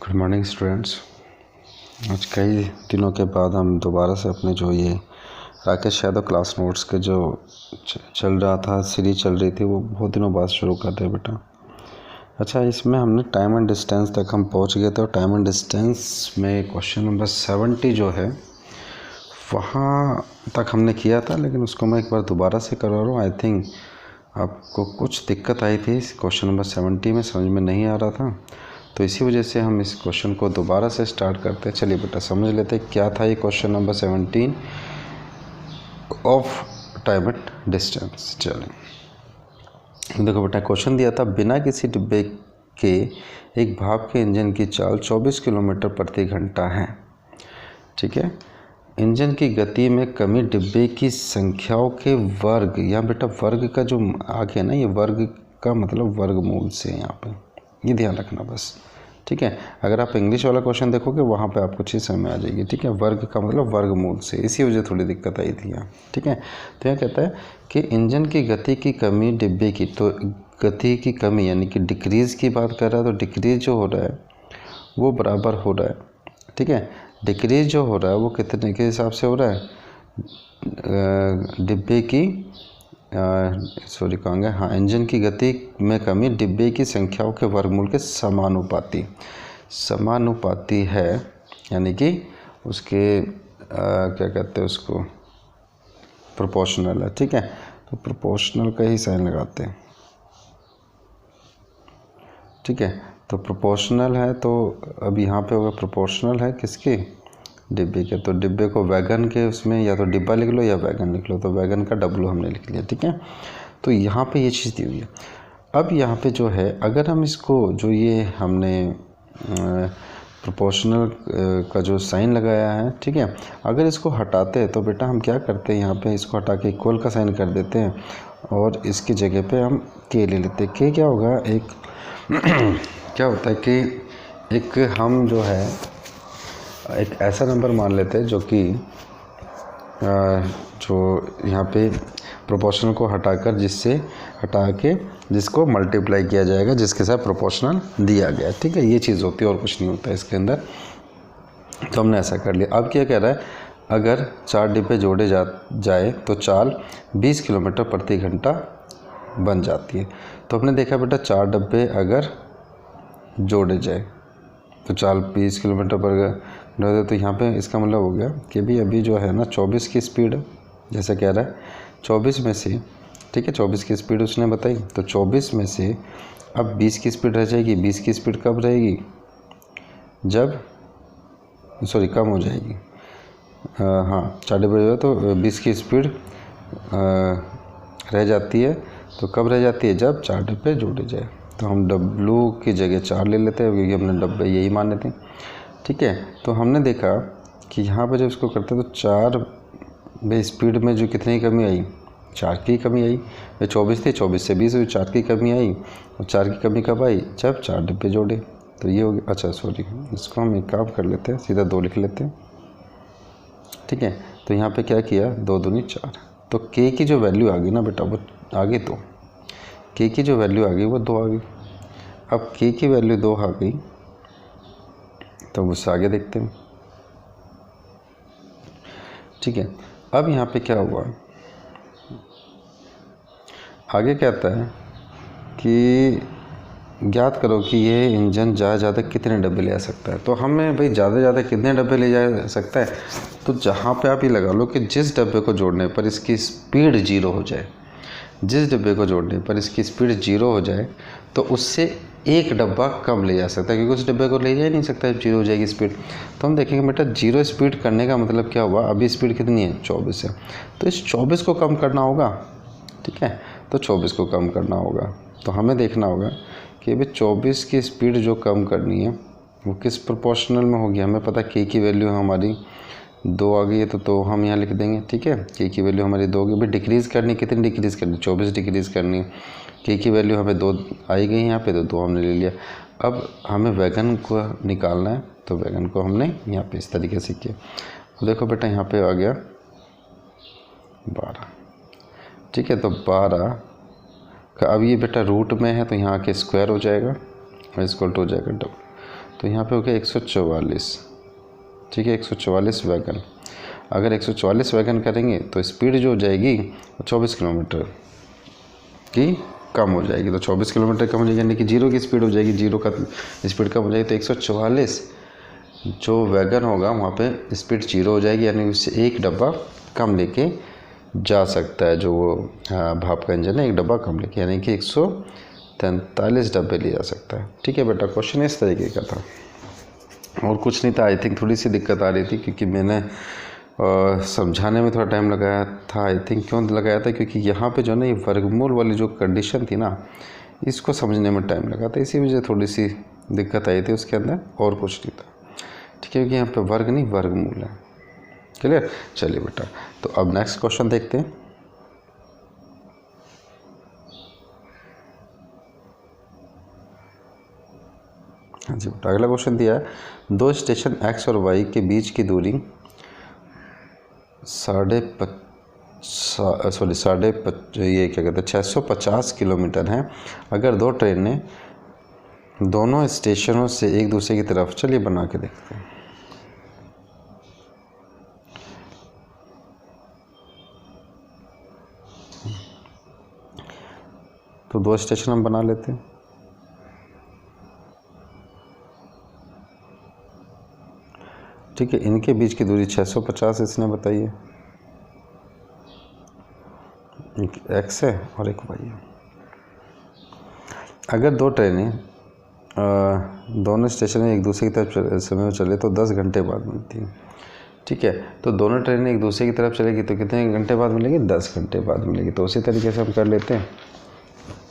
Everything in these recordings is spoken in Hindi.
Good morning students. आज कई दिनों के बाद हम दोबारा से अपने जो ये राकेश यादव क्लास नोट्स के जो चल रहा था, सीरीज चल रही थी, वो बहुत दिनों बाद शुरू कर रहे बेटा। अच्छा, इसमें हमने टाइम एंड डिस्टेंस तक हम पहुंच गए थे और टाइम एंड डिस्टेंस में क्वेश्चन नंबर 70 जो है वहाँ तक हमने किया था, लेकिन उसको मैं एक बार दोबारा से करवा रहा हूँ। आई थिंक आपको कुछ दिक्कत आई थी इस क्वेश्चन नंबर 70 में, समझ में नहीं आ रहा था, तो इसी वजह से हम इस क्वेश्चन को दोबारा से स्टार्ट करते हैं। चलिए बेटा समझ लेते हैं क्या था ये question number 17 of time at distance. चलें देखो बेटा, क्वेश्चन दिया था बिना किसी डिब्बे के एक भाप के इंजन की चाल 24 किलोमीटर प्रति घंटा है। ठीक है, इंजन की गति में कमी डिब्बे की संख्याओं के वर्ग, यहाँ बेटा वर्ग का जो आगे है ना, ये वर्ग का मतलब वर्गमूल से, यहाँ पे ये ध्यान रखना बस। ठीक है, अगर आप इंग्लिश वाला क्वेश्चन देखोगे वहाँ पे आपको चीज़ समझ में आ जाएगी। ठीक है, वर्ग का मतलब वर्गमूल से, इसी वजह थोड़ी दिक्कत आई थी यहाँ। ठीक है, तो यहाँ कहता है कि इंजन की गति की कमी डिब्बे की, तो गति की कमी यानी कि डिक्रीज़ की बात कर रहा है, तो डिक्रीज़ जो हो रहा है वो बराबर हो रहा है। ठीक है, डिक्रीज जो हो रहा है वो कितने के हिसाब से हो रहा है, डिब्बे की कहूँगा हाँ, इंजन की गति में कमी डिब्बे की संख्याओं के वर्गमूल के समानुपाती है, यानी कि उसके क्या कहते हैं उसको, प्रोपोर्शनल है। ठीक है, तो प्रोपोर्शनल का ही साइन लगाते हैं। ठीक है, तो प्रोपोर्शनल है, तो अब यहाँ पे होगा प्रोपोर्शनल है किसके, डिब्बे के। तो डिब्बे को वैगन के उसमें या तो डिब्बा लिख लो या वैगन लिख लो, तो वैगन का W हमने लिख लिया। ठीक है, तो यहाँ पे ये चीज़ दी हुई है। अब यहाँ पे जो है, अगर हम इसको जो ये हमने प्रोपोर्शनल का जो साइन लगाया है, ठीक है, अगर इसको हटाते हैं तो बेटा हम क्या करते हैं, यहाँ पे इसको हटा के इक्वल का साइन कर देते हैं और इसकी जगह पे हम K ले लेते हैं। K क्या होगा, एक क्या होता है कि एक हम जो है एक ऐसा नंबर मान लेते हैं जो कि जो यहाँ पे प्रोपोर्शनल को हटा के जिसको मल्टीप्लाई किया जाएगा, जिसके साथ प्रोपोर्शनल दिया गया। ठीक है, ये चीज़ होती है और कुछ नहीं होता है इसके अंदर। तो हमने ऐसा कर लिया। अब क्या कह रहा है, अगर 4 डिब्बे जोड़े जाए तो चाल 20 किलोमीटर प्रति घंटा बन जाती है। तो हमने देखा बेटा 4 डिब्बे अगर जोड़े जाए तो चाल 20 किलोमीटर पर घंटा, तो यहाँ पे इसका मतलब हो गया कि भी अभी जो है ना 24 की स्पीड, जैसे कह रहा है 24 में से, ठीक है 24 की स्पीड उसने बताई, तो 24 में से अब 20 की स्पीड रह जाएगी। 20 की स्पीड कब रहेगी, जब कम हो जाएगी। हाँ, 4 डिब्बे तो 20 की स्पीड रह जाती है, तो कब रह जाती है, जब 4 डिब्बे जोड़े जाए। तो हम W की जगह 4 ले लेते हैं क्योंकि हमने डब्बे यही माने थे। ठीक है, तो हमने देखा कि यहाँ पर जब इसको करते हैं तो 4 में स्पीड में जो कितनी कमी आई, 4 की कमी आई। 24 थी, 24 से 20 हुई, 4 की कमी आई, और 4 की कमी कब आई, जब 4 डिब्बे जोड़े। तो ये हो गया। अच्छा इसको हम एक काम कर लेते हैं, सीधा 2 लिख लेते हैं। ठीक है, तो यहाँ पे क्या किया, 2 दूनी 4, तो K की जो वैल्यू आ गई ना बेटा वो आ गई, तो K की जो वैल्यू आ गई वो 2 आ गई। अब K की वैल्यू 2 आ गई, तो उससे आगे देखते हैं। ठीक है, अब यहाँ पे क्या हुआ, आगे कहता है कि ज्ञात करो कि ये इंजन ज़्यादा से ज़्यादा कितने डब्बे ले जा सकता है। तो हमें भाई ज़्यादा से ज़्यादा कितने डब्बे ले जा सकता है, तो जहाँ पे आप ये लगा लो कि जिस डब्बे को जोड़ने पर इसकी स्पीड 0 हो जाए, जिस डब्बे को जोड़ने पर इसकी स्पीड 0 हो जाए, तो उससे एक डब्बा कम ले जा सकता है, क्योंकि उस डब्बे को ले जा ही नहीं सकता है, 0 हो जाएगी स्पीड। तो हम देखेंगे बेटा 0 स्पीड करने का मतलब क्या हुआ, अभी स्पीड कितनी है, 24 है, तो इस 24 को कम करना होगा। ठीक है, तो 24 को कम करना होगा, तो हमें देखना होगा कि अभी 24 की स्पीड जो कम करनी है वो किस प्रोपोर्शनल में होगी। हमें पता K की वैल्यू हमारी 2 आ गई है, तो हम यहाँ लिख देंगे। ठीक है, K की वैल्यू हमारी 2 होगी। भाई डिक्रीज़ करनी, कितनी डिक्रीज़ करनी, 24 डिक्रीज़ करनी। K की वैल्यू हमें 2 आई गई यहाँ पे, तो 2 हमने ले लिया। अब हमें वैगन को निकालना है, तो वैगन को हमने यहाँ पे इस तरीके से किया। तो देखो बेटा यहाँ पे आ गया 12। ठीक है, तो 12 का अब ये बेटा रूट में है, तो यहाँ के स्क्वायर हो जाएगा और इक्वल टू हो जाएगा डबल। तो यहाँ पे हो गया 144, ठीक है, 144 वैगन। अगर 144 वैगन करेंगे तो स्पीड जो हो जाएगी 24 किलोमीटर की कम हो जाएगी। तो 24 किलोमीटर कम हो जाएगी यानी कि जीरो की स्पीड हो जाएगी, जीरो का स्पीड कम हो जाएगी। तो 144 जो वैगन होगा वहाँ पे स्पीड जीरो हो जाएगी, यानी उससे एक डब्बा कम लेके जा सकता है। जो वो भाप का इंजन है एक डब्बा कम लेके, यानी कि 143 डब्बे ले जा सकता है। ठीक है बेटा, क्वेश्चन इस तरीके का था और कुछ नहीं था। आई थिंक थोड़ी सी दिक्कत आ रही थी क्योंकि मैंने समझाने में थोड़ा टाइम लगाया था। आई थिंक क्यों लगाया था, क्योंकि यहाँ पे जो है ना ये वर्गमूल वाली जो कंडीशन थी ना, इसको समझने में टाइम लगा था, इसी वजह से थोड़ी सी दिक्कत आई थी उसके अंदर, और कुछ नहीं था। ठीक है, क्योंकि यहाँ पे वर्ग नहीं वर्गमूल है। क्लियर? चलिए बेटा, तो अब नेक्स्ट क्वेश्चन देखते हैं। हाँ जी बेटा, अगला क्वेश्चन दिया है, दो स्टेशन एक्स और वाई के बीच की दूरी 650 किलोमीटर है। अगर दो ट्रेनें दोनों स्टेशनों से एक दूसरे की तरफ, चलिए बना के देखते हैं। तो दो स्टेशन हम बना लेते हैं। ठीक है, इनके बीच की दूरी 650 इसने बताई है, एक एक्स है और एक वाई है। अगर दो ट्रेनें दोनों स्टेशन में एक दूसरे की तरफ समय में चले तो 10 घंटे बाद मिलती है। ठीक है, तो दोनों ट्रेनें एक दूसरे की तरफ चलेगी तो कितने घंटे बाद मिलेगी? 10 घंटे बाद मिलेगी। तो उसी तरीके से हम कर लेते हैं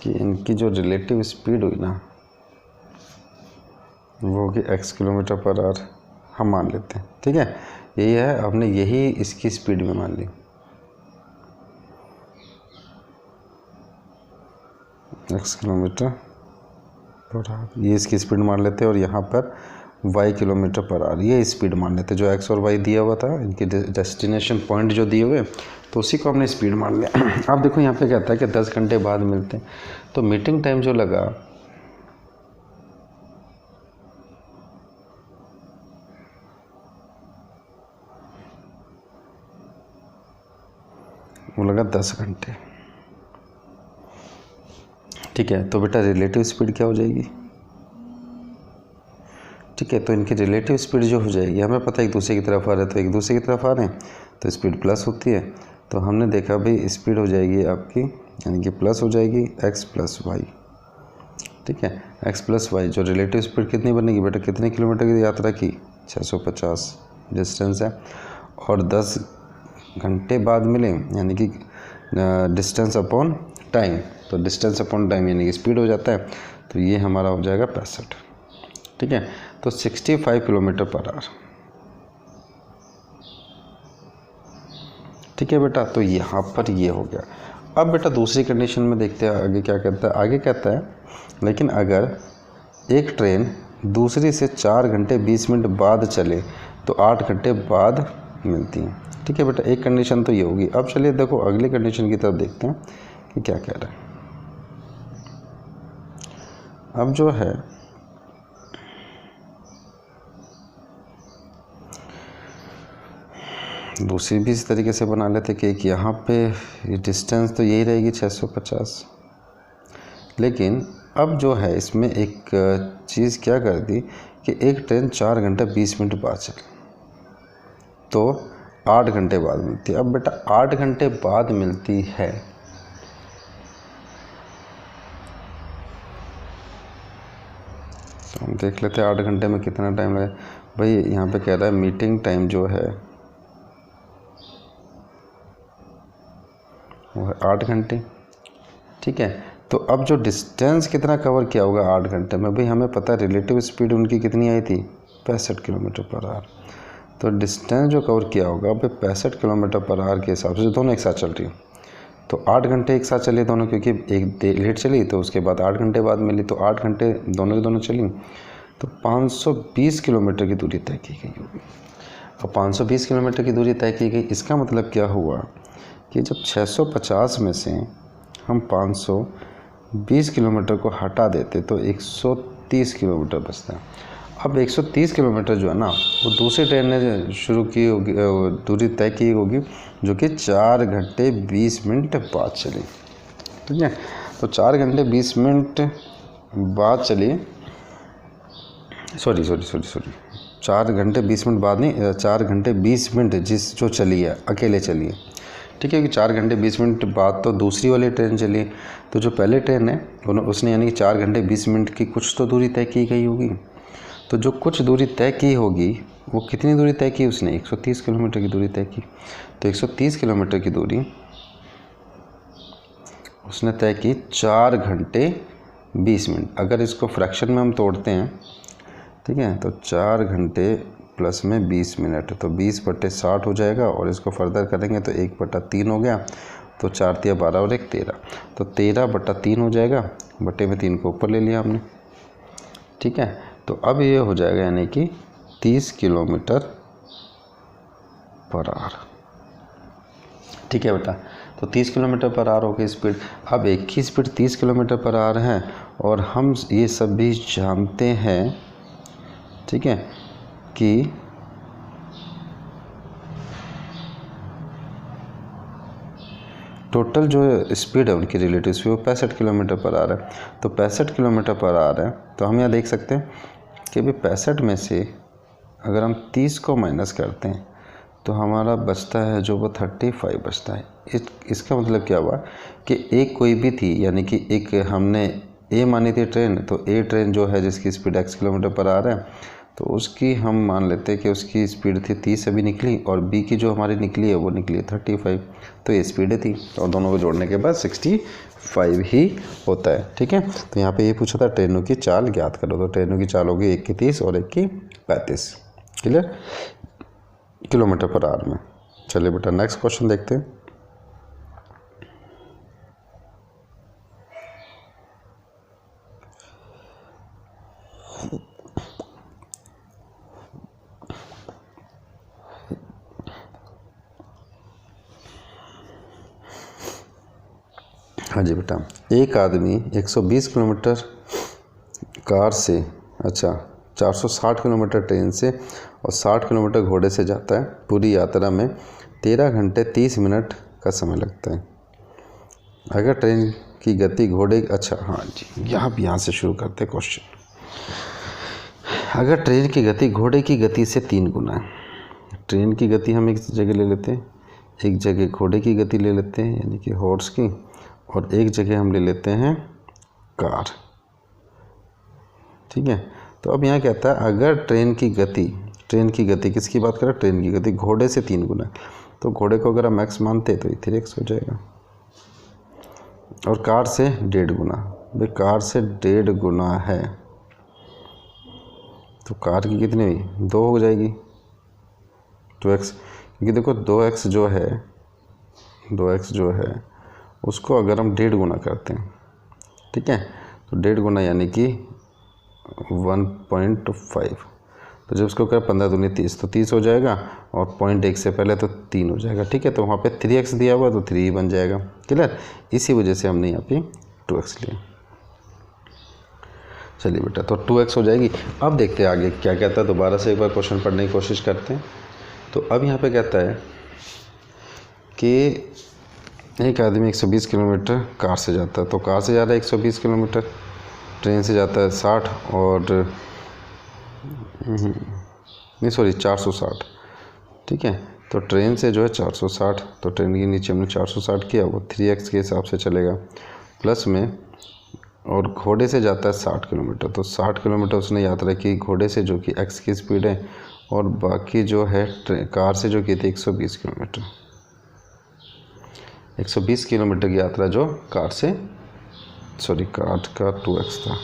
कि इनकी जो रिलेटिव स्पीड हुई ना वो होगी x किलोमीटर पर आवर, हम मान लेते हैं। ठीक है, यही है, हमने यही इसकी स्पीड में मान ली x किलोमीटर पर आवर, ये इसकी स्पीड मान लेते हैं। और यहाँ पर y किलोमीटर पर आवर, ये स्पीड मान लेते हैं। जो x और y दिया हुआ था, इनके डेस्टिनेशन पॉइंट जो दिए हुए, तो उसी को हमने स्पीड मान लिया। अब देखो यहाँ पे कहता है कि 10 घंटे बाद मिलते हैं, तो मीटिंग टाइम जो लगा वो लगा 10 घंटे। ठीक है, तो बेटा रिलेटिव स्पीड क्या हो जाएगी? ठीक है, तो इनकी रिलेटिव स्पीड जो हो जाएगी, हमें पता है एक दूसरे की तरफ आ रहे हैं, तो एक दूसरे की तरफ आ रहे हैं तो स्पीड प्लस होती है। तो हमने देखा भाई स्पीड हो जाएगी आपकी, यानी कि प्लस हो जाएगी x प्लस वाई। ठीक है, x प्लस वाई, जो रिलेटिव स्पीड कितनी बनेगी बेटा? कितने किलोमीटर की यात्रा की? 650 डिस्टेंस है, और 10 घंटे बाद मिले, यानी कि डिस्टेंस अपॉन टाइम। तो डिस्टेंस अपॉन टाइम यानी कि स्पीड हो जाता है, तो ये हमारा हो जाएगा 65। ठीक है, तो 65 किलोमीटर पर आवर। ठीक है बेटा, तो यहाँ पर ये हो गया। अब बेटा दूसरी कंडीशन में देखते हैं आगे क्या कहता है। आगे कहता है, लेकिन अगर एक ट्रेन दूसरी से 4 घंटे 20 मिनट बाद चले तो 8 घंटे बाद मिलती है। ठीक है बेटा, एक कंडीशन तो ये होगी। अब चलिए देखो अगली कंडीशन की तरफ देखते हैं कि क्या कह रहा है। अब जो है दूसरी भी इस तरीके से बना लेते कि एक यहाँ पे ये डिस्टेंस तो यही रहेगी 650, लेकिन अब जो है इसमें एक चीज़ क्या कर दी कि एक ट्रेन 4 घंटे 20 मिनट बाद चले तो 8 घंटे बाद मिलती है। अब बेटा 8 घंटे बाद मिलती है, तो हम देख लेते हैं 8 घंटे में कितना टाइम लगे। भाई यहाँ पे कह रहा है मीटिंग टाइम जो है वो है 8 घंटे। ठीक है, तो अब जो डिस्टेंस कितना कवर किया होगा 8 घंटे में? भाई हमें पता है रिलेटिव स्पीड उनकी कितनी आई थी? 65 किलोमीटर पर आवर। तो डिस्टेंस जो कवर किया होगा भाई 65 किलोमीटर पर आवर के हिसाब से दोनों एक साथ चल रही है, तो 8 घंटे एक साथ चले दोनों, क्योंकि एक लेट चली तो उसके बाद 8 घंटे बाद मिली, तो 8 घंटे दोनों की दोनों चली, तो 520 किलोमीटर की दूरी तय की गई होगी। अब 520 किलोमीटर की दूरी तय की गई, इसका मतलब क्या हुआ कि जब 650 में से हम 520 किलोमीटर को हटा देते तो 130 किलोमीटर बचता है। अब 130 किलोमीटर जो है ना वो दूसरी ट्रेन ने शुरू की होगी, दूरी तय की होगी, जो कि 4 घंटे 20 मिनट बाद चली। ठीक है, तो 4 घंटे 20 मिनट बाद चली, सॉरी 4 घंटे 20 मिनट बाद नहीं, 4 घंटे 20 मिनट जो चली है, अकेले चली है। ठीक है, कि 4 घंटे 20 मिनट बाद तो दूसरी वाली ट्रेन चली, तो जो पहले ट्रेन है उसने यानी कि 4 घंटे 20 मिनट की कुछ तो दूरी तय की गई होगी। तो जो कुछ दूरी तय की होगी वो कितनी दूरी तय की उसने, 130 किलोमीटर की दूरी तय की। तो 130 किलोमीटर की दूरी उसने तय की 4 घंटे 20 मिनट। अगर इसको फ्रैक्शन में हम तोड़ते हैं, ठीक है, तो 4 घंटे प्लस में 20 मिनट, तो 20/60 हो जाएगा, और इसको फर्दर करेंगे तो 1/3 हो गया, तो 4 तिया 12 और 1 13, तो 13/3 हो जाएगा, बटे में 3 को ऊपर ले लिया हमने। ठीक है, तो अब ये हो जाएगा यानी कि 30 किलोमीटर पर आवर। ठीक है बेटा, तो 30 किलोमीटर पर आवर हो गई स्पीड। अब एक ही स्पीड 30 किलोमीटर पर आवर है, और हम ये सब भी जानते हैं, ठीक है, कि टोटल जो स्पीड है उनकी रिलेटिव स्पीड वो 65 किलोमीटर पर आवर है। तो 65 किलोमीटर पर आवर है, तो हम यहाँ देख सकते हैं कि भी 65 में से अगर हम 30 को माइनस करते हैं तो हमारा बचता है जो वो 35 बचता है। इसका मतलब क्या हुआ कि एक कोई भी थी, यानी कि एक हमने ए मानी थी ट्रेन, तो ए ट्रेन जो है जिसकी स्पीड x किलोमीटर पर आ रहा है, तो उसकी हम मान लेते हैं कि उसकी स्पीड थी 30 अभी निकली, और बी की जो हमारी निकली है वो निकली है 35, तो ये स्पीडें थी, और दोनों को जोड़ने के बाद 65 ही होता है। ठीक है, तो यहाँ पे ये पूछा था ट्रेनों की चाल ज्ञात करो, तो ट्रेनों की चाल होगी 1 की 30 और 1 की 35। क्लियर, किलोमीटर पर आवर में। चलिए बेटा नेक्स्ट क्वेश्चन देखते हैं। हाँ जी बेटा, एक आदमी 120 किलोमीटर कार से, अच्छा 460 किलोमीटर ट्रेन से और 60 किलोमीटर घोड़े से जाता है। पूरी यात्रा में 13 घंटे 30 मिनट का समय लगता है। अगर ट्रेन की गति घोड़े, अच्छा हाँ जी, यहाँ से शुरू करते हैं क्वेश्चन। अगर ट्रेन की गति घोड़े की गति से 3 गुना है, ट्रेन की गति हम एक जगह ले लेते हैं, एक जगह घोड़े की गति ले लेते हैं यानी कि हॉर्स की, और एक जगह हम ले लेते हैं कार। ठीक है, तो अब यहाँ कहता है अगर ट्रेन की गति किसकी बात करें, ट्रेन की गति घोड़े से 3 गुना, तो घोड़े को अगर हम x मानते तो ये 3x हो जाएगा, और कार से 1.5 गुना, भाई कार से 1.5 गुना है तो कार की कितनी हुई, 2 हो जाएगी, 2x, क्योंकि देखो 2x जो है उसको अगर हम 1.5 गुना करते हैं, ठीक है, तो 1.5 गुना यानी कि 1.5, तो जब उसको कर 15 दूनी 30, तो 30 हो जाएगा, और 0.1 से पहले तो 3 हो जाएगा। ठीक है, तो वहाँ पे 3x दिया हुआ तो 3 ही बन जाएगा। क्लियर, इसी वजह से हमने यहाँ पे 2x लिया। चलिए बेटा, तो 2x हो जाएगी। अब देखते हैं आगे क्या कहता है, दोबारा से एक बार क्वेश्चन पढ़ने की कोशिश करते हैं। तो अब यहाँ पे कहता है कि एक आदमी 120 किलोमीटर कार से जाता है, तो कार से जा रहा है 120 किलोमीटर, ट्रेन से जाता है 60 और 460। ठीक है, तो ट्रेन से जो है 460, तो ट्रेन के नीचे हमने 460 किया, वो 3x के हिसाब से चलेगा, प्लस में, और घोड़े से जाता है 60 किलोमीटर, तो 60 किलोमीटर उसने यात्रा की घोड़े से, जो कि x की स्पीड है, और बाकी जो है कार से जो की थी 120 किलोमीटर, 120 किलोमीटर की यात्रा जो कार से, कार का 2x था,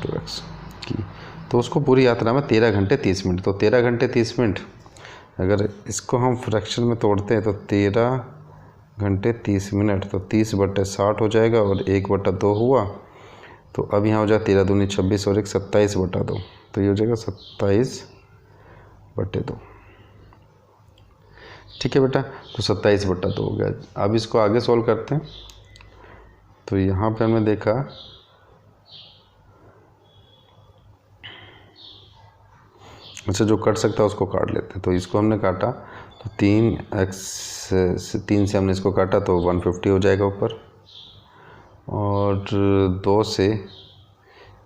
2x की, तो उसको पूरी यात्रा में 13 घंटे 30 मिनट, तो 13 घंटे 30 मिनट अगर इसको हम फ्रैक्शन में तोड़ते हैं तो 13 घंटे 30 मिनट, तो 30/60 हो जाएगा, और 1/2 हुआ, तो अब यहाँ हो जाए 13 दूनी 26 और 1 27/2, तो ये हो जाएगा 27/2। ठीक है बेटा, तो 27/2 हो गया। अब इसको आगे सॉल्व करते हैं। तो यहाँ पे हमने देखा अच्छा, जो कट सकता है उसको काट लेते हैं। तो इसको हमने काटा तो 3x से 3 से हमने इसको काटा तो 150 हो जाएगा ऊपर, और 2 से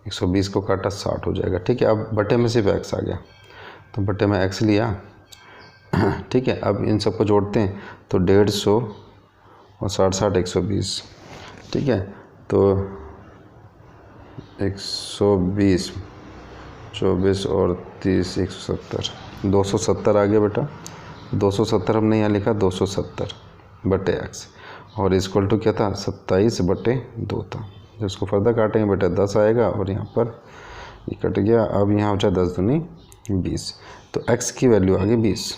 120 को काटा 60 हो जाएगा। ठीक है, अब बटे में सिर्फ x आ गया तो बटे में x लिया। ठीक है, अब इन सबको जोड़ते हैं तो 150 और 60 120। ठीक है, तो 120 24 और 30 170 270 आ गया बेटा। 270 हमने यहाँ लिखा 270 बटे x, और इक्वल टू क्या था 27 बटे 2 था। जब इसको फर्दर काटेंगे बेटा 10 आएगा, और यहाँ पर ये कट गया। अब यहाँ हो जाए 10 दूनी 20, तो x की वैल्यू आ गई 20।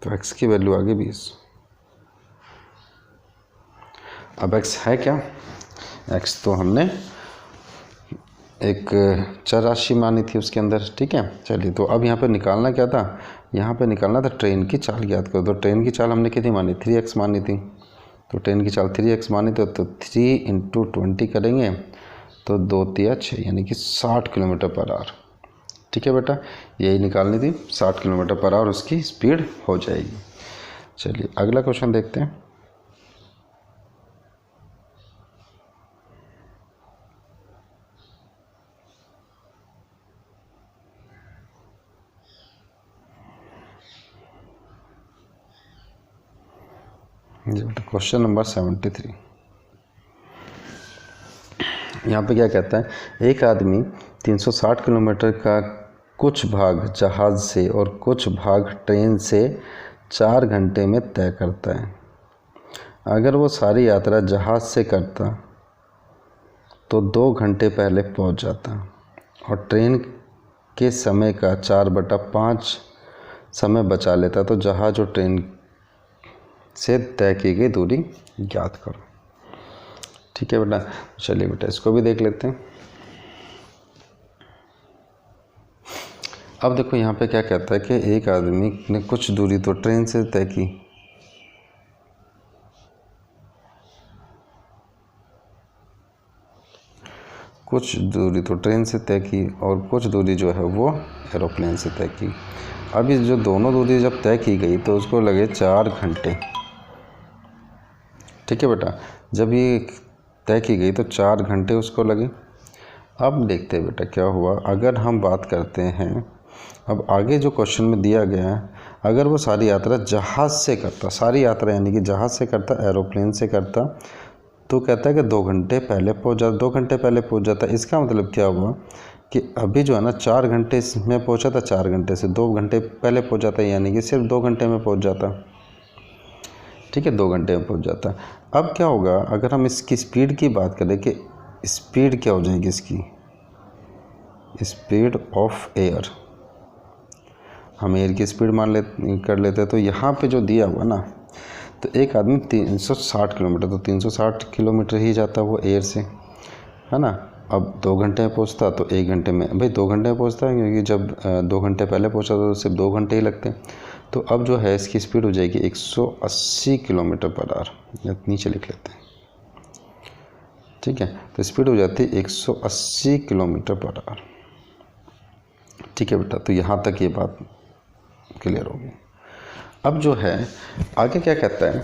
तो x की वैल्यू आ गई 20। अब x है क्या? x तो हमने एक चर राशि मानी थी उसके अंदर। ठीक है, चलिए, तो अब यहाँ पे निकालना क्या था? यहाँ पे निकालना था ट्रेन की चाल ज्ञात करो। तो ट्रेन की चाल हमने कितनी मानी? 3x मानी थी। तो ट्रेन की चाल 3x मानी तो 3 × 20 करेंगे तो 2 3 6, यानी कि 60 किलोमीटर पर आवर। ठीक है बेटा, यही निकालनी थी, 60 किलोमीटर पर आवर उसकी स्पीड हो जाएगी। चलिए अगला क्वेश्चन देखते हैं। Question number 73। यहाँ पे क्या कहता है? एक आदमी 360 किलोमीटर का कुछ भाग जहाज़ से और कुछ भाग ट्रेन से 4 घंटे में तय करता है। अगर वो सारी यात्रा जहाज़ से करता तो 2 घंटे पहले पहुँच जाता, और ट्रेन के समय का 4/5 समय बचा लेता, तो जहाज़ और ट्रेन से तय की गई दूरी ज्ञात करो। ठीक है बेटा, चलिए बेटा इसको भी देख लेते हैं। अब देखो यहाँ पे क्या कहता है कि एक आदमी ने कुछ दूरी तो ट्रेन से तय की, कुछ दूरी तो ट्रेन से तय की, और कुछ दूरी जो है वो एरोप्लेन से तय की। अब ये जो दोनों दूरी जब तय की गई तो उसको लगे 4 घंटे। ठीक है बेटा, जब ये तय की गई तो 4 घंटे उसको लगे। अब देखते हैं बेटा क्या हुआ। अगर हम बात करते हैं, अब आगे जो क्वेश्चन में दिया गया है, अगर वो सारी यात्रा जहाज़ से करता, सारी यात्रा यानी कि जहाज़ से करता, एरोप्लेन से करता, तो कहता है कि 2 घंटे पहले पहुंच जाता, 2 घंटे पहले पहुंच जाता। इसका मतलब क्या हुआ कि अभी जो है ना 4 घंटे में पहुंचा था, 4 घंटे से 2 घंटे पहले पहुंच जाता, यानी कि सिर्फ 2 घंटे में पहुंच जाता। ठीक है, 2 घंटे में पहुंच जाता। अब क्या होगा अगर हम इसकी स्पीड की बात करें कि स्पीड क्या हो जाएगी इसकी? स्पीड ऑफ एयर, हम एयर की स्पीड कर लेते हैं। तो यहाँ पे जो दिया हुआ ना, तो एक आदमी 360 किलोमीटर, तो 360 किलोमीटर ही जाता वो एयर से, है ना। अब 2 घंटे में पहुँचता तो 1 घंटे में, भाई 2 घंटे में पहुँचता है, क्योंकि जब 2 घंटे पहले पहुँचा तो सिर्फ 2 घंटे ही लगते हैं। तो अब जो है इसकी स्पीड हो जाएगी 180 किलोमीटर पर आवर। नीचे लिख लेते हैं। ठीक है, तो स्पीड हो जाती है 180 किलोमीटर पर आवर। ठीक है बेटा, तो यहाँ तक ये बात क्लियर होगी। अब जो है आगे क्या कहता है?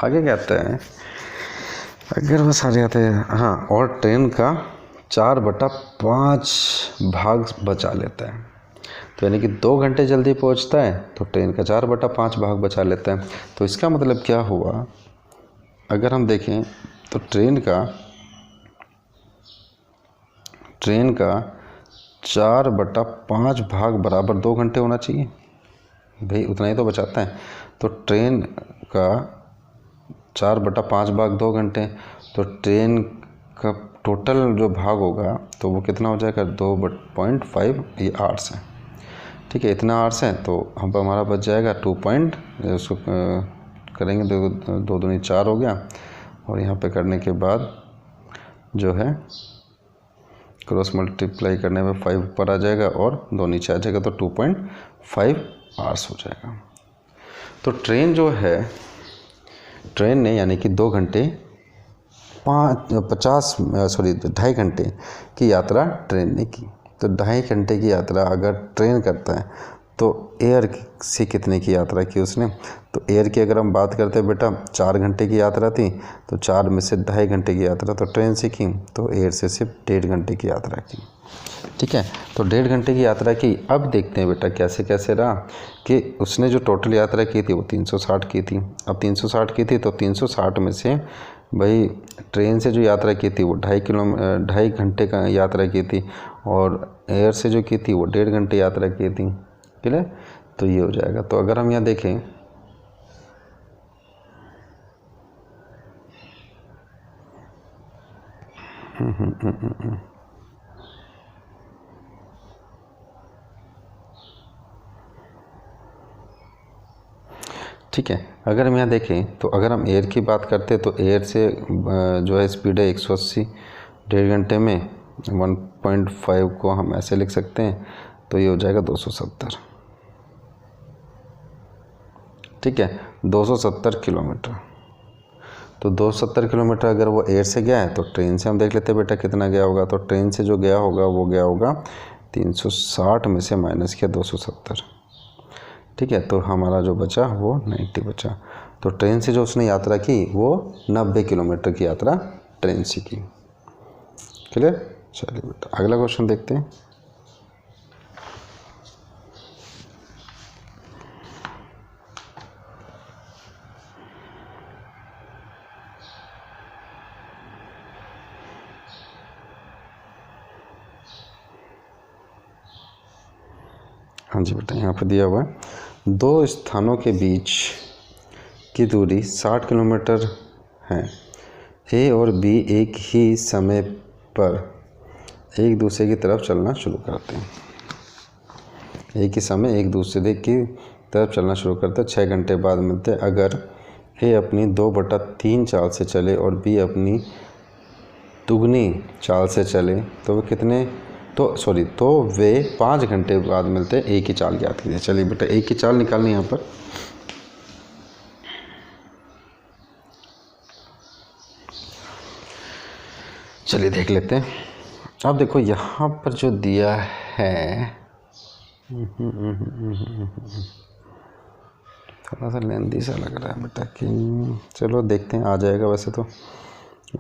आगे कहता है अगर वो सारे आते हैं, हाँ, और ट्रेन का 4/5 भाग बचा लेता है। तो यानी कि 2 घंटे जल्दी पहुंचता है तो ट्रेन का 4/5 भाग बचा लेता है। तो इसका मतलब क्या हुआ? अगर हम देखें तो ट्रेन का 4/5 भाग बराबर 2 घंटे होना चाहिए, भाई उतना ही तो बचाता है। तो ट्रेन का 4/5 भाग 2 घंटे, तो ट्रेन का टोटल जो भाग होगा तो वो कितना हो जाएगा? 2.5 ये आवर्स है। ठीक है, इतना आवर्स है तो हम पर हमारा बच जाएगा 2 पॉइंट, उसको करेंगे तो 2 दूनी 4 हो गया, और यहाँ पे करने के बाद जो है क्रॉस मल्टीप्लाई करने में 5 ऊपर आ जाएगा और 2 नीचे आ जाएगा, तो 2.5 आवर्स हो जाएगा। तो ट्रेन जो है, ट्रेन ने यानी कि 2 घंटे 2.5 घंटे की यात्रा ट्रेन ने की। तो 2.5 घंटे की यात्रा अगर ट्रेन करता है तो एयर से कितने की यात्रा की उसने। तो एयर की अगर हम बात करते हैं बेटा 4 घंटे की यात्रा थी, तो 4 में से 2.5 घंटे की यात्रा तो ट्रेन से की, तो एयर से सिर्फ 1.5 घंटे की यात्रा की। ठीक है, तो 1.5 घंटे की यात्रा की। अब देखते हैं बेटा कैसे कैसे रहा कि उसने जो टोटल यात्रा की थी वो 360 की थी। अब 360 की थी तो 360 में से भाई ट्रेन से जो यात्रा की थी वो 2.5 घंटे का यात्रा की थी, और एयर से जो की थी वो 1.5 घंटे यात्रा की थी। क्लियर, तो ये हो जाएगा। तो अगर हम यहाँ देखें ठीक है, अगर हम यहाँ देखें तो अगर हम एयर की बात करते हैं तो एयर से जो है स्पीड है 180, 1.5 घंटे में 1.5 को हम ऐसे लिख सकते हैं, तो ये हो जाएगा 270। ठीक है, 270 किलोमीटर। तो 270 किलोमीटर अगर वो एयर से गया है तो ट्रेन से हम देख लेते हैं बेटा कितना गया होगा। तो ट्रेन से जो गया होगा वो गया होगा 360 में से माइनस किया 270। ठीक है, तो हमारा जो बचा वो 90 बचा। तो ट्रेन से जो उसने यात्रा की वो 90 किलोमीटर की यात्रा ट्रेन से की। क्लियर, चलिए बेटा अगला क्वेश्चन देखते हैं। हाँ जी बेटा, यहाँ पे दिया हुआ है 2 स्थानों के बीच की दूरी 60 किलोमीटर है। ए और बी एक ही समय पर एक दूसरे की तरफ चलना शुरू करते हैं। एक ही समय एक दूसरे की तरफ चलना शुरू करते हैं, 6 घंटे बाद मिलते हैं। अगर ए अपनी 2/3 चाल से चले और बी अपनी दुगनी चाल से चले तो वे तो वे 5 घंटे बाद मिलते हैं। एक ही चाल ज्ञात कीजिए। चलिए बेटा एक ही चाल निकालनी है यहाँ पर। चलिए देख लेते हैं। अब देखो यहाँ पर जो दिया है थोड़ा सा लेंदी सा लग रहा है बेटा कि चलो देखते हैं, आ जाएगा। वैसे तो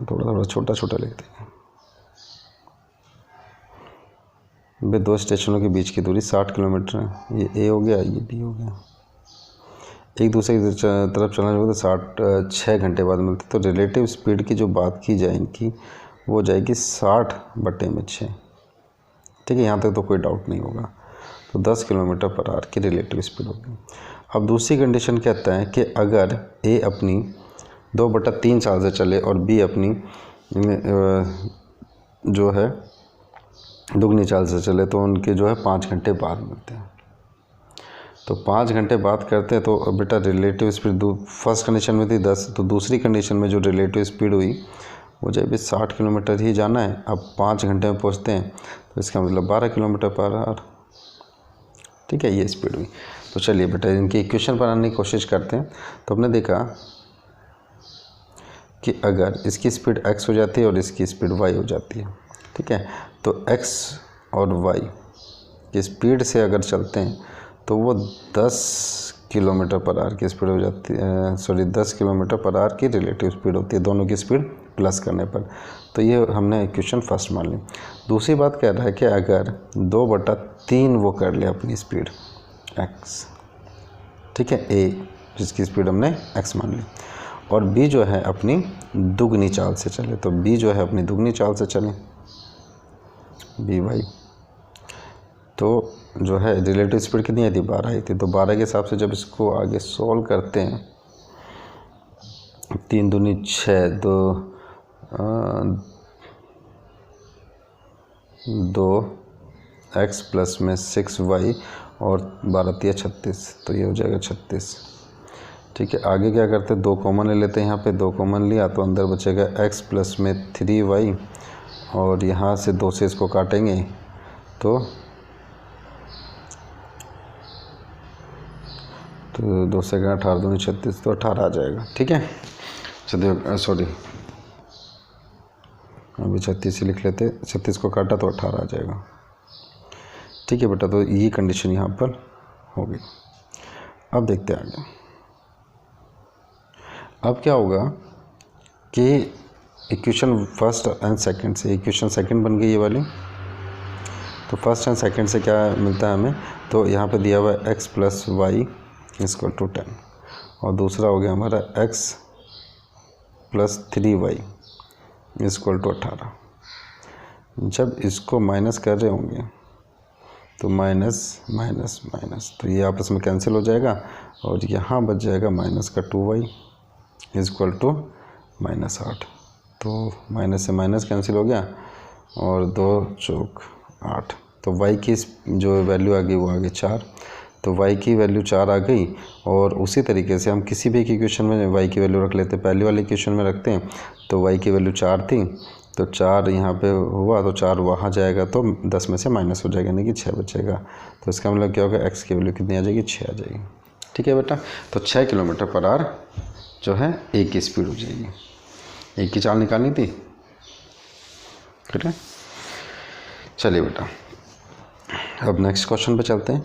थोड़ा छोटा छोटा लिखते हैं। वे 2 स्टेशनों के बीच की दूरी 60 किलोमीटर है। ये ए हो गया, ये बी हो गया। एक दूसरे की तरफ चलना शुरू तो 6 घंटे बाद मिलते। तो रिलेटिव स्पीड की जो बात की जाए इनकी वो हो जाएगी 60/6। ठीक है, यहाँ तक तो कोई डाउट नहीं होगा। तो 10 किलोमीटर पर आवर की रिलेटिव स्पीड होगी। अब दूसरी कंडीशन कहता है कि अगर ए अपनी 2/3 साल से चले और बी अपनी जो है दुगनी चाल से चले तो उनके जो है 5 घंटे बाद मिलते हैं। तो 5 घंटे बाद करते हैं तो बेटा रिलेटिव स्पीड फर्स्ट कंडीशन में थी 10, तो दूसरी कंडीशन में जो रिलेटिव स्पीड हुई वो जब भी 60 किलोमीटर ही जाना है। अब 5 घंटे में पहुंचते हैं तो इसका मतलब 12 किलोमीटर पर आवर। ठीक है, ये स्पीड हुई। तो चलिए बेटा इनकी इक्वेशन बनाने की कोशिश करते हैं। तो हमने देखा कि अगर इसकी स्पीड x हो जाती है और इसकी स्पीड y हो जाती है। ठीक है, तो x और y की स्पीड से अगर चलते हैं तो वो 10 किलोमीटर पर आवर की स्पीड हो जाती है। 10 किलोमीटर पर आवर की रिलेटिव स्पीड होती है दोनों की स्पीड प्लस करने पर। तो ये हमने इक्वेशन फर्स्ट मान ली। दूसरी बात कह रहा है कि अगर 2/3 वो कर ले अपनी स्पीड x। ठीक है, a जिसकी स्पीड हमने x मान ली, और b जो है अपनी दुगनी चाल से चले। तो b जो है अपनी दुगनी चाल से चले by, तो जो है रिलेटिव स्पीड कितनी आई थी 12 आई थी। तो 12 के हिसाब से जब इसको आगे सोल्व करते हैं 3 दूनी 6, 2x प्लस में 6y और 12 36, तो ये हो जाएगा 36। ठीक है, आगे क्या करते हैं 2 कॉमन ले लेते हैं। यहाँ पे 2 कॉमन लिया तो अंदर बचेगा x प्लस में 3y, और यहाँ से 2 से इसको काटेंगे तो 2 से 18 दूनी 36, तो 18 आ जाएगा। ठीक है, चलिए सॉरी अभी 36 ही लिख लेते। 36 को काटा तो 18 आ जाएगा। ठीक है बेटा, तो ये कंडीशन यहाँ पर होगी। अब देखते हैं आगे। अब क्या होगा कि इक्वेशन फर्स्ट एंड सेकंड से इक्वेशन सेकंड बन गई ये वाली, तो फर्स्ट एंड सेकंड से क्या मिलता है हमें, तो यहाँ पे दिया हुआ है x + y = 10 और दूसरा हो गया हमारा x + 3y = 18। जब इसको माइनस कर रहे होंगे तो माइनस माइनस माइनस, तो ये आपस में कैंसिल हो जाएगा और यहाँ बच जाएगा -2y = -8। तो माइनस से माइनस कैंसिल हो गया और 2 चौक 8, तो y की जो वैल्यू आ गई वो आ गई 4। तो y की वैल्यू 4 आ गई और उसी तरीके से हम किसी भी एक इक्वेशन में y की वैल्यू रख लेते हैं। पहली वाली इक्वेशन में रखते हैं तो y की वैल्यू 4 थी, तो 4 यहाँ पे हुआ तो 4 वहाँ जाएगा तो 10 में से माइनस हो जाएगा, यानी कि 6 बचेगा। तो इसका मतलब क्या होगा, x की वैल्यू कितनी आ जाएगी, 6 आ जाएगी। ठीक है बेटा, तो 6 km/h जो है ए की स्पीड हो जाएगी। एक की चाल निकालनी थी, ठीक है। चलिए बेटा, अब नेक्स्ट क्वेश्चन पे चलते हैं।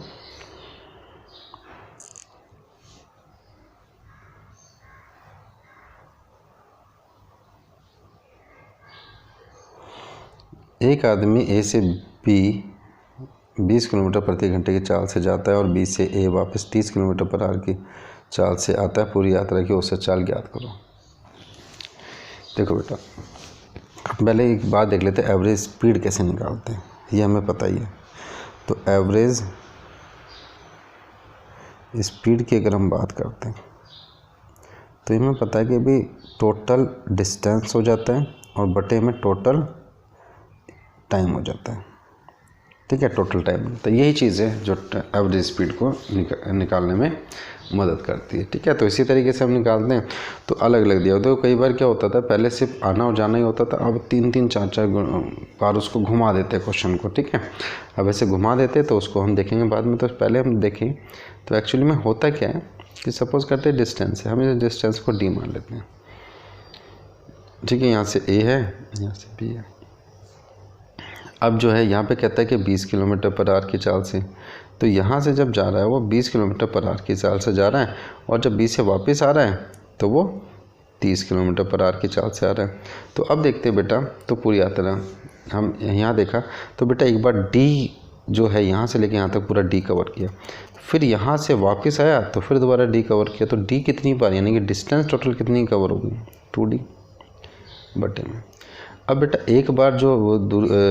एक आदमी ए से बी 20 km/h की चाल से जाता है और बी से ए वापस 30 km/h की चाल से आता है। पूरी यात्रा की औसत चाल ज्ञात करो। देखो बेटा, पहले एक बात देख लेते हैं, एवरेज स्पीड कैसे निकालते हैं, ये हमें पता ही है। तो एवरेज स्पीड की अगर हम बात करते हैं तो हमें पता है कि अभी टोटल डिस्टेंस हो जाता है और बटे में टोटल टाइम हो जाता है। ठीक है, टोटल टाइम। तो यही चीज़ है जो एवरेज स्पीड को निकालने में मदद करती है। ठीक है, तो इसी तरीके से हम निकालते हैं। तो अलग अलग दिया होता है। तो कई बार क्या होता था, पहले सिर्फ आना और जाना ही होता था, अब 3-3 4-4 बार उसको घुमा देते हैं क्वेश्चन को। ठीक है, अब ऐसे घुमा देते तो उसको हम देखेंगे बाद में। तो पहले हम देखें तो एक्चुअली में होता क्या है कि सपोज करते हैं डिस्टेंस है, हम इस डिस्टेंस को डी मान लेते हैं। ठीक है, यहाँ से ए है, यहाँ से बी है। अब जो है यहाँ पे कहता है कि 20 km/h की चाल से, तो यहाँ से जब जा रहा है वो 20 km/h की चाल से जा रहा है और जब बी से वापस आ रहा है तो वो 30 km/h की चाल से आ रहा है। तो अब देखते हैं बेटा, तो पूरी यात्रा हम यहाँ देखा तो बेटा एक बार डी जो है यहाँ से लेके यहाँ तक पूरा डी कवर किया, फिर यहाँ से वापस आया तो फिर दोबारा डी कवर किया। तो डी कितनी बार, यानी कि डिस्टेंस टोटल कितनी कवर होगी, 2D बटे में। अब बेटा एक बार जो वो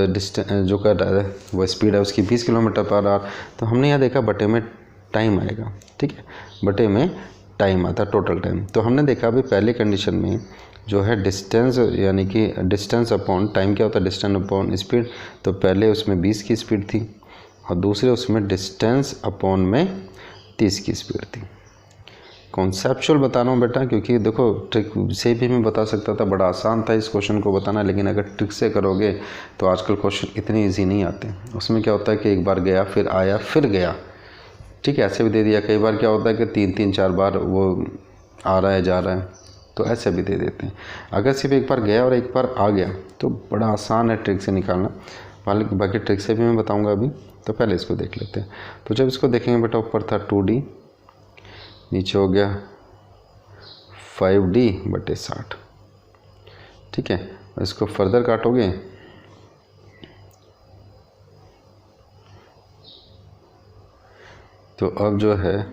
डिस्टेंस जो कर रहा है वो स्पीड है उसकी 20 km/h, तो हमने यहाँ देखा बटे में टाइम आएगा। ठीक है, बटे में टाइम आता है, टोटल टाइम। तो हमने देखा अभी पहले कंडीशन में जो है डिस्टेंस, यानी कि डिस्टेंस अपॉन टाइम क्या होता है, डिस्टेंस अपॉन स्पीड। तो पहले उसमें 20 की स्पीड थी और दूसरे उसमें डिस्टेंस अपॉन में 30 की स्पीड थी। कॉन्सेप्चुअल बता रहा हूँ बेटा, क्योंकि देखो ट्रिक से भी मैं बता सकता था, बड़ा आसान था इस क्वेश्चन को बताना, लेकिन अगर ट्रिक से करोगे तो आजकल क्वेश्चन इतने इजी नहीं आते। उसमें क्या होता है कि एक बार गया फिर आया फिर गया। ठीक है, ऐसे भी दे दिया। कई बार क्या होता है कि 3-3-4 बार वो आ रहा है जा रहा है, तो ऐसे भी दे देते हैं। अगर सिर्फ एक बार गया और एक बार आ गया तो बड़ा आसान है ट्रिक से निकालना। बाकी ट्रिक से भी मैं बताऊँगा अभी, तो पहले इसको देख लेते हैं। तो जब इसको देखेंगे बेटा, ऊपर था 2D, नीचे हो गया 5D/60। ठीक है, इसको फर्दर काटोगे तो अब जो है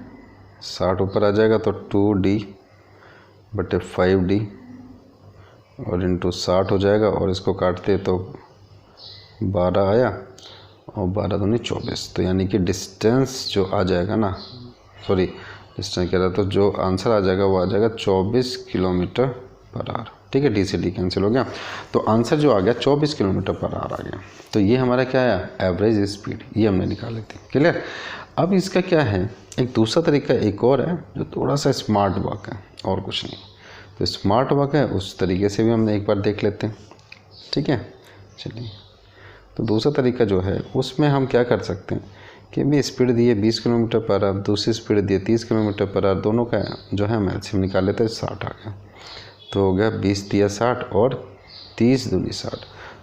60 ऊपर आ जाएगा, तो 2D/5D और इंटू 60 हो जाएगा। और इसको काटते तो 12 आया और 12 दूनी 24। तो यानी कि डिस्टेंस जो आ जाएगा ना, सॉरी डिस्टेंस कह रहा, तो जो आंसर आ जाएगा वो आ जाएगा 24 km/h। ठीक है, डी से डी कैंसिल हो गया, तो आंसर जो आ गया 24 km/h आ गया। तो ये हमारा क्या है, एवरेज स्पीड, ये हमने निकाल लेते हैं। क्लियर। अब इसका क्या है, एक दूसरा तरीका एक और है जो थोड़ा सा स्मार्ट वर्क है और कुछ नहीं। तो स्मार्ट वर्क है, उस तरीके से भी हम एक बार देख लेते हैं। ठीक है, चलिए। तो दूसरा तरीका जो है उसमें हम क्या कर सकते हैं कि भी स्पीड दी है 20 km/h, दूसरी स्पीड दी है 30 km/h, दोनों का जो है हम एलसीएम निकाल लेते हैं। 60 आ गया, तो हो गया 20 दिया 60 और 30 दूनी 60।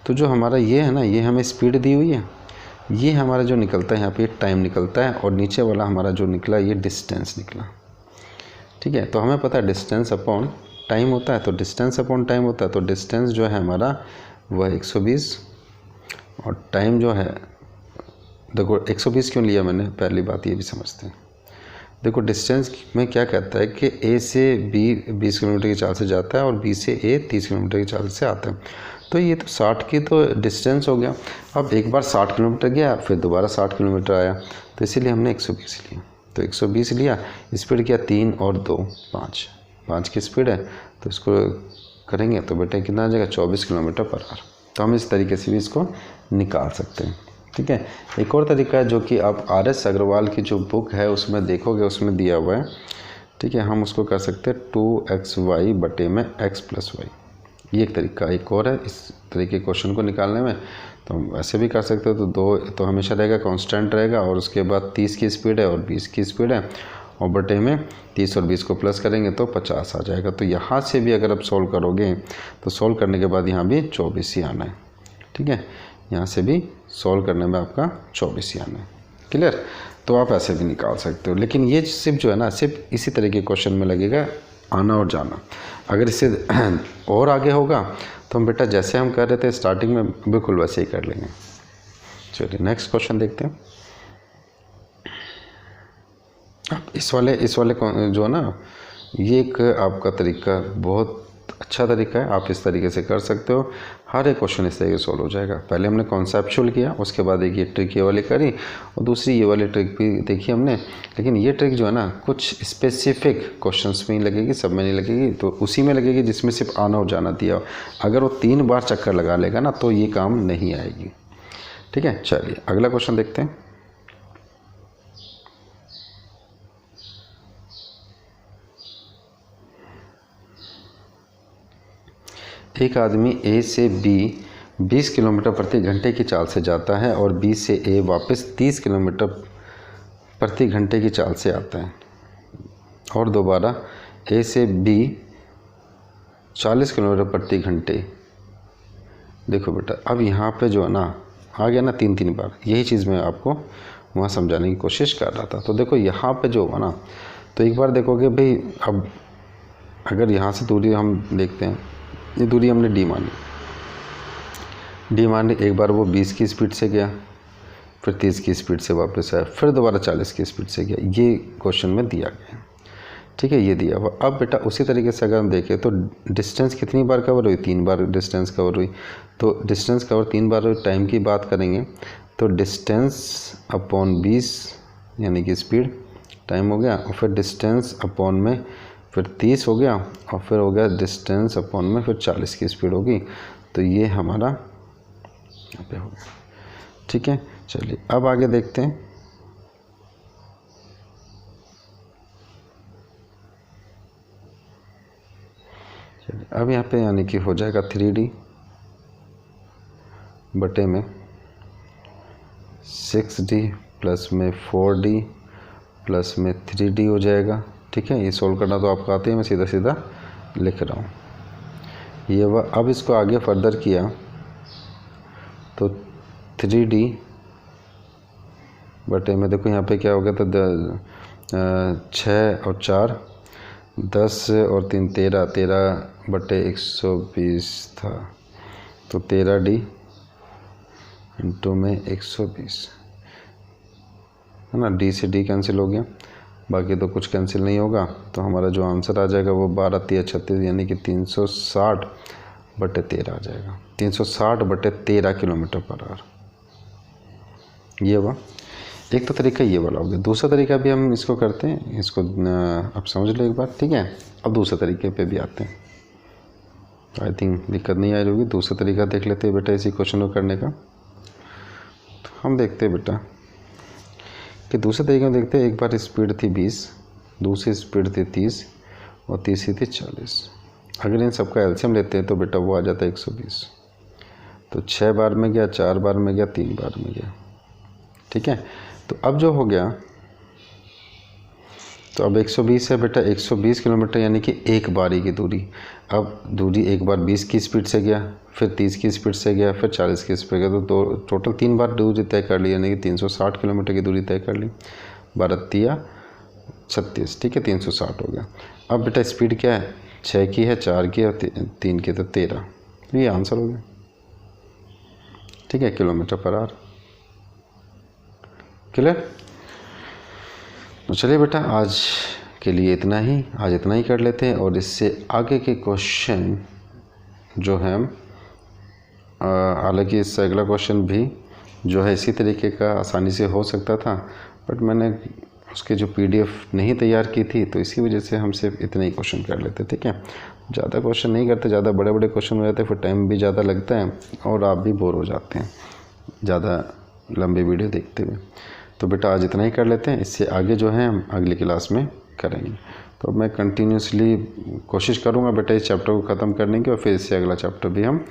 तो जो हमारा ये है ना, ये हमें स्पीड दी हुई है, ये हमारा जो निकलता है यहाँ पे टाइम निकलता है, और नीचे वाला हमारा जो निकला ये डिस्टेंस निकला। ठीक है, तो हमें पता है डिस्टेंस अपॉन टाइम होता है, तो डिस्टेंस अपॉन टाइम होता है, तो डिस्टेंस जो है हमारा वह 120, और टाइम जो है, देखो 120 क्यों लिया मैंने, पहली बात ये भी समझते हैं। देखो डिस्टेंस में क्या कहता है कि ए से बी 20 किलोमीटर की चाल से जाता है और बी से ए 30 किलोमीटर की चाल से आता है, तो ये तो 60 की तो डिस्टेंस हो गया। अब एक बार 60 किलोमीटर गया, फिर दोबारा 60 किलोमीटर आया, तो इसीलिए हमने 120 लिया। तो 120 लिया, स्पीड क्या 3 और 2 5 की स्पीड है, तो इसको करेंगे तो बेटा कितना आ जाएगा 24 किलोमीटर पर आवर। तो हम इस तरीके से भी इसको निकाल सकते हैं। ठीक है, एक और तरीका है जो कि आप RS अग्रवाल की जो बुक है उसमें देखोगे, उसमें दिया हुआ है। ठीक है, हम उसको कर सकते हैं 2xy बटे में x + y, ये एक तरीका एक और है इस तरीके के क्वेश्चन को निकालने में। तो हम ऐसे भी कर सकते हो, तो 2 तो हमेशा रहेगा, कांस्टेंट रहेगा, और उसके बाद 30 की स्पीड है और 20 की स्पीड है, और बटे में 30 और 20 को प्लस करेंगे तो 50 आ जाएगा। तो यहाँ से भी अगर आप सोल्व करोगे तो सोल्व करने के बाद यहाँ भी 24 ही आना है। ठीक है, यहाँ से भी सोल्व करने में आपका 24 ही आना है। क्लियर, तो आप ऐसे भी निकाल सकते हो, लेकिन ये सिर्फ जो है ना, सिर्फ इसी तरह के क्वेश्चन में लगेगा आना और जाना। अगर इससे और आगे होगा तो हम बेटा जैसे हम कर रहे थे स्टार्टिंग में बिल्कुल वैसे ही कर लेंगे। चलिए नेक्स्ट क्वेश्चन देखते हैं। अब इस वाले जो है ना, ये एक आपका तरीका बहुत अच्छा तरीका है, आप इस तरीके से कर सकते हो। हर एक क्वेश्चन इस तरीके से सॉल्व हो जाएगा। पहले हमने कॉन्सेप्चुअल किया, उसके बाद एक ये ट्रिक ये वाली करी, और दूसरी ये वाली ट्रिक भी देखी हमने। लेकिन ये ट्रिक जो है ना, कुछ स्पेसिफिक क्वेश्चंस में ही लगेगी, सब में नहीं लगेगी, तो उसी में लगेगी जिसमें सिर्फ आना और जाना दिया हो। अगर वो 3 बार चक्कर लगा लेगा ना, तो ये काम नहीं आएगी। ठीक है, चलिए अगला क्वेश्चन देखते हैं। एक आदमी ए से बी 20 किलोमीटर प्रति घंटे की चाल से जाता है और बी से ए वापस 30 किलोमीटर प्रति घंटे की चाल से आता है, और दोबारा ए से बी 40 किलोमीटर प्रति घंटे। देखो बेटा, अब यहाँ पे जो है ना, आ गया ना 3 बार, यही चीज़ मैं आपको वहाँ समझाने की कोशिश कर रहा था। तो देखो यहाँ पे जो होगा ना, तो एक बार देखोगे भाई, अब अगर यहाँ से दूरी हम देखते हैं, ये दूरी हमने डी मानी, एक बार वो 20 की स्पीड से गया, फिर 30 की स्पीड से वापस आया, फिर दोबारा 40 की स्पीड से गया, ये क्वेश्चन में दिया गया। ठीक है, ये दिया हुआ। अब बेटा उसी तरीके से अगर हम देखें तो डिस्टेंस कितनी बार कवर हुई, 3 बार डिस्टेंस कवर हुई। तो डिस्टेंस कवर 3 बार हुई, टाइम की बात करेंगे तो डिस्टेंस अपॉन 20 यानी कि स्पीड, टाइम हो गया, और फिर डिस्टेंस अपॉन में फिर 30 हो गया, और फिर हो गया डिस्टेंस अपॉन में फिर 40 की स्पीड होगी। तो ये हमारा यहाँ पे हो गया। ठीक है, चलिए अब आगे देखते हैं। चलिए अब यहाँ पे यानी कि हो जाएगा 3D बटे में 6D प्लस में 4D प्लस में 3D हो जाएगा। ठीक है, ये सोल्व करना तो आपको आते हैं, मैं सीधा सीधा लिख रहा हूँ ये वह। अब इसको आगे फर्दर किया तो 3D बटे में, देखो यहाँ पे क्या हो गया, तो 6 और 4 10 और 3 13 बटे 120 था, तो 13D इंटू में 120 है ना। डी से डी कैंसिल हो गया, बाकी तो कुछ कैंसिल नहीं होगा, तो हमारा जो आंसर आ जाएगा वो 12 3 36 यानी कि 360 बटे 13 आ जाएगा। 360 बटे 13 किलोमीटर पर आवर, ये हुआ। एक तो तरीका ये वाला हो गया। दूसरा तरीका भी हम इसको करते हैं, इसको आप समझ लो एक बार। ठीक है, अब दूसरे तरीके पे भी आते हैं, आई थिंक दिक्कत नहीं आ रही होगी। दूसरा तरीका देख लेते हैं बेटा इसी क्वेश्चन को करने का। तो हम देखते हैं बेटा कि दूसरे तरीके में देखते हैं। एक बार स्पीड थी 20, दूसरी स्पीड थी 30 और तीसरी थी 40। अगर इन सबका एलसीएम लेते हैं तो बेटा वो आ जाता है 120। तो 6 बार में गया, 4 बार में गया, 3 बार में गया। ठीक है, तो अब जो हो गया तो अब 120 है बेटा, 120 किलोमीटर यानी कि एक बारी की दूरी। अब दूरी एक बार 20 की स्पीड से गया, फिर 30 की स्पीड से गया, फिर 40 की स्पीड गया, तो टोटल 3 बार दूरी तय कर ली, यानी कि 360 किलोमीटर की दूरी तय कर ली। 12 36, ठीक है, 360 हो गया। अब बेटा स्पीड क्या है, 6 की है, 4 की है और 3 की, तो 13। ये आंसर हो गया, ठीक है, किलोमीटर पर आवर। क्लियर? तो चलिए बेटा आज के लिए इतना ही, आज इतना ही कर लेते हैं, और इससे आगे के क्वेश्चन जो है, हालांकि इससे अगला क्वेश्चन भी जो है इसी तरीके का आसानी से हो सकता था, बट मैंने उसके जो PDF नहीं तैयार की थी, तो इसी वजह से हम सिर्फ इतने ही क्वेश्चन कर लेते, ठीक है। ज़्यादा क्वेश्चन नहीं करते, ज़्यादा बड़े बड़े क्वेश्चन हो जाते हैं, फिर टाइम भी ज़्यादा लगता है और आप भी बोर हो जाते हैं ज़्यादा लंबी वीडियो देखते हुए। तो बेटा आज इतना ही कर लेते हैं, इससे आगे जो है हम अगली क्लास में करेंगे। तो मैं कंटिन्यूसली कोशिश करूँगा बेटा इस चैप्टर को ख़त्म करने की, और फिर इससे अगला चैप्टर भी हम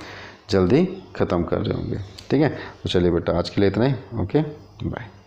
जल्दी ख़त्म कर रहे होंगे, ठीक है। तो चलिए बेटा आज के लिए इतना ही, ओके, बाय।